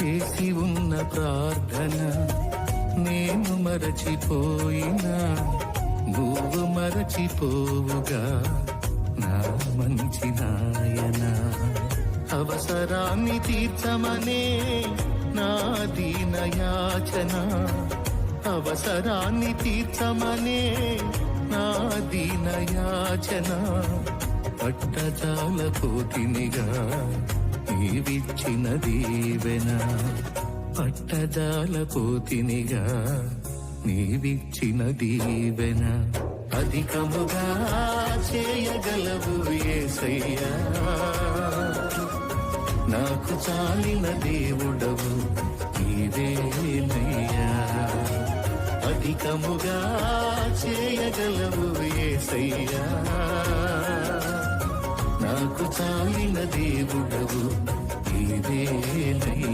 చేసి ఉన్న ప్రార్థన నేను మరచిపోయినా నువ్వు మరచిపోవుగా నా మంచి నాయనా. అవసరాన్ని తీర్చమనే నా దీనయాచన, అవసరాన్ని తీర్చమనే నా దీనయాచన. పట్టజాల పోతినిగా నీవిచ్చిన దీవెన, పట్టజాల పోతినిగా నీవిచ్చిన దీవెన. అధికముగా చేయగలవు యేసయ్యా, నాకు చాలిన దేవుడవు నీవేనయ్యా. అధికముగా చేయగలవు యేసయ్యా, నాకు చాలిన దేవుడవు నీవేనయ్యా.